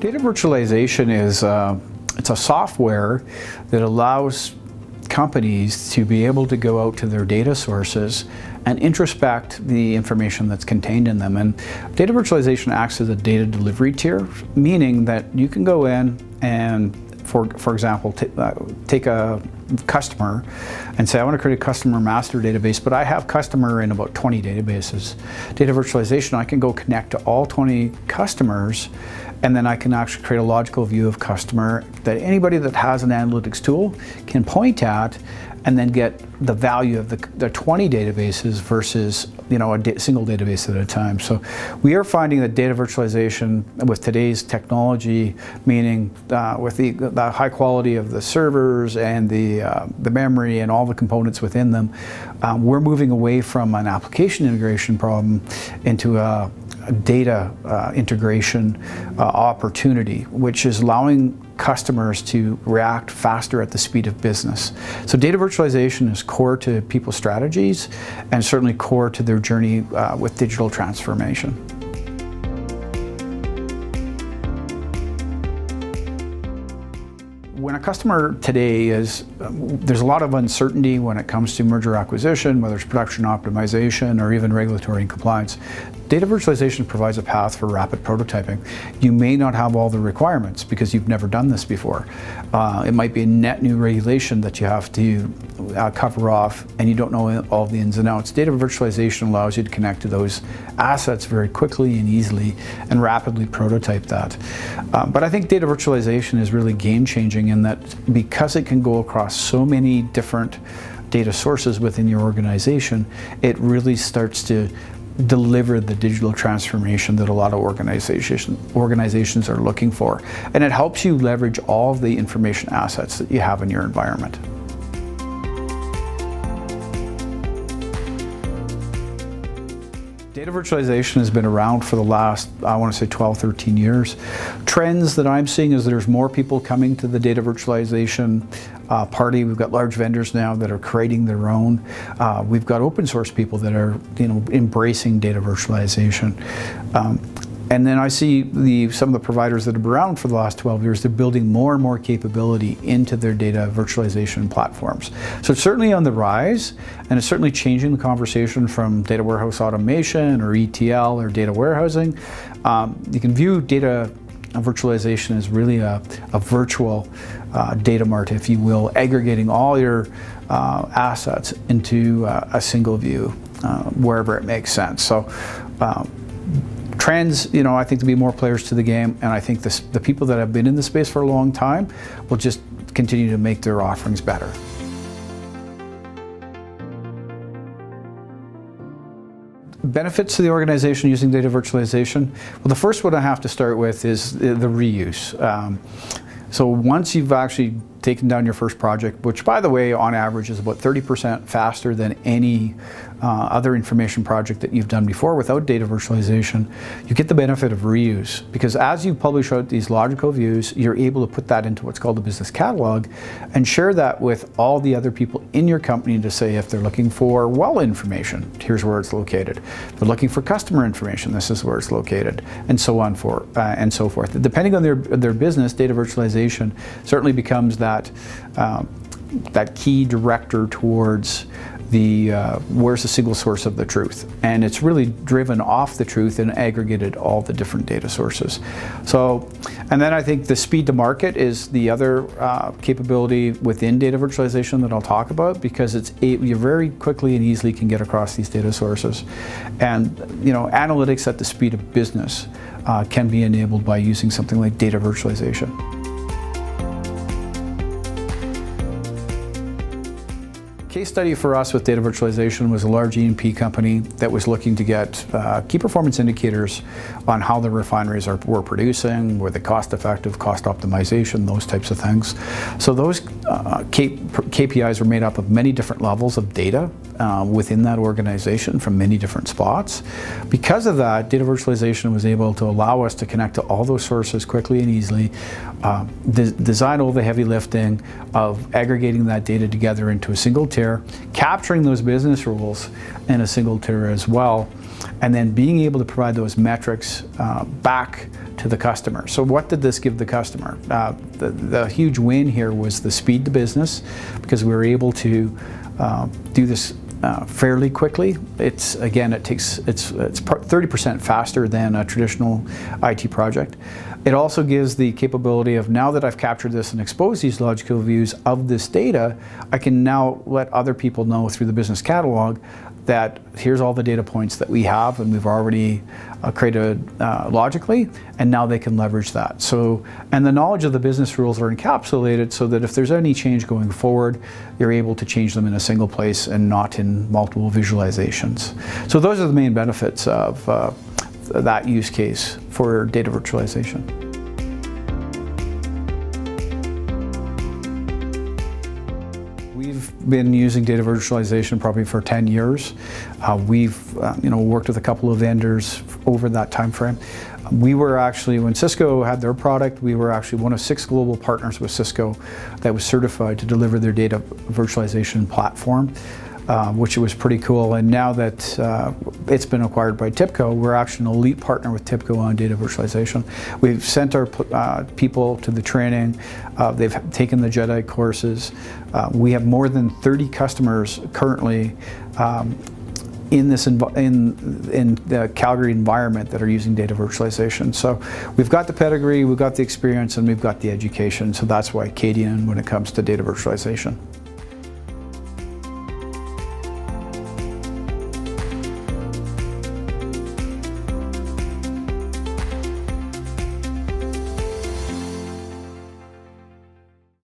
Data virtualization is it's a software that allows companies to be able to go out to their data sources and introspect the information that's contained in them. And data virtualization acts as a data delivery tier, meaning that you can go in and, for example, take a customer and say, I want to create a customer master database, but I have customer in about 20 databases. Data virtualization, I can go connect to all 20 customers, and then I can actually create a logical view of customer that anybody that has an analytics tool can point at and then get the value of the 20 databases versus a single database at a time. So we are finding that data virtualization with today's technology, meaning with the high quality of the servers and the memory and all the components within them, we're moving away from an application integration problem into a data integration opportunity, which is allowing customers to react faster at the speed of business. So data virtualization is core to people's strategies and certainly core to their journey with digital transformation. When a customer today there's a lot of uncertainty when it comes to merger acquisition, whether it's production optimization or even regulatory and compliance. Data virtualization provides a path for rapid prototyping. You may not have all the requirements because you've never done this before. It might be a net new regulation that you have to cover off and you don't know all the ins and outs. Data virtualization allows you to connect to those assets very quickly and easily and rapidly prototype that. But I think data virtualization is really game changing in that because it can go across so many different data sources within your organization, it really starts to deliver the digital transformation that a lot of organizations are looking for. And it helps you leverage all of the information assets that you have in your environment. Data virtualization has been around for the last, I want to say 12, 13 years. Trends that I'm seeing is there's more people coming to the data virtualization party. We've got large vendors now that are creating their own. We've got open source people that are embracing data virtualization. And then I see some of the providers that have been around for the last 12 years, they're building more and more capability into their data virtualization platforms. So it's certainly on the rise, and it's certainly changing the conversation from data warehouse automation or ETL or data warehousing. You can view data virtualization as really a virtual data mart, if you will, aggregating all your assets into a single view wherever it makes sense. So. Trends, I think there'll be more players to the game, and I think the people that have been in the space for a long time will just continue to make their offerings better. Benefits to the organization using data virtualization? Well, the first one I have to start with is the reuse. So once you've actually taken down your first project, which by the way, on average is about 30% faster than any other information project that you've done before without data virtualization, you get the benefit of reuse. Because as you publish out these logical views, you're able to put that into what's called a business catalog and share that with all the other people in your company to say if they're looking for well information, here's where it's located. If they're looking for customer information, this is where it's located, and so on and so forth. Depending on their business, data virtualization certainly becomes that key director towards where's the single source of the truth, and it's really driven off the truth and aggregated all the different data sources. So, and then I think the speed to market is the other capability within data virtualization that I'll talk about, because you very quickly and easily can get across these data sources, and analytics at the speed of business can be enabled by using something like data virtualization. Case study for us with data virtualization was a large E&P company that was looking to get key performance indicators on how the refineries were producing, were they cost effective, cost optimization, those types of things. So those KPIs were made up of many different levels of data within that organization from many different spots. Because of that, data virtualization was able to allow us to connect to all those sources quickly and easily, design all the heavy lifting of aggregating that data together into a single tier, capturing those business rules in a single tier as well, and then being able to provide those metrics back to the customer. So what did this give the customer? The huge win here was the speed to business, because we were able to do this fairly quickly. It's 30% faster than a traditional IT project. It also gives the capability of, now that I've captured this and exposed these logical views of this data, I can now let other people know through the business catalog that here's all the data points that we have and we've already created logically, and now they can leverage that. So, and the knowledge of the business rules are encapsulated so that if there's any change going forward, you're able to change them in a single place and not in multiple visualizations. So those are the main benefits of that use case for data virtualization. We've been using data virtualization probably for 10 years. We've worked with a couple of vendors over that time frame. We were actually, when Cisco had their product, we were actually one of 6 global partners with Cisco that was certified to deliver their data virtualization platform, which was pretty cool. And now that it's been acquired by TIBCO, we're actually an elite partner with TIBCO on data virtualization. We've sent our people to the training. They've taken the JEDI courses. We have more than 30 customers currently in the Calgary environment that are using data virtualization. So we've got the pedigree, we've got the experience, and we've got the education. So that's why Cadeon when it comes to data virtualization.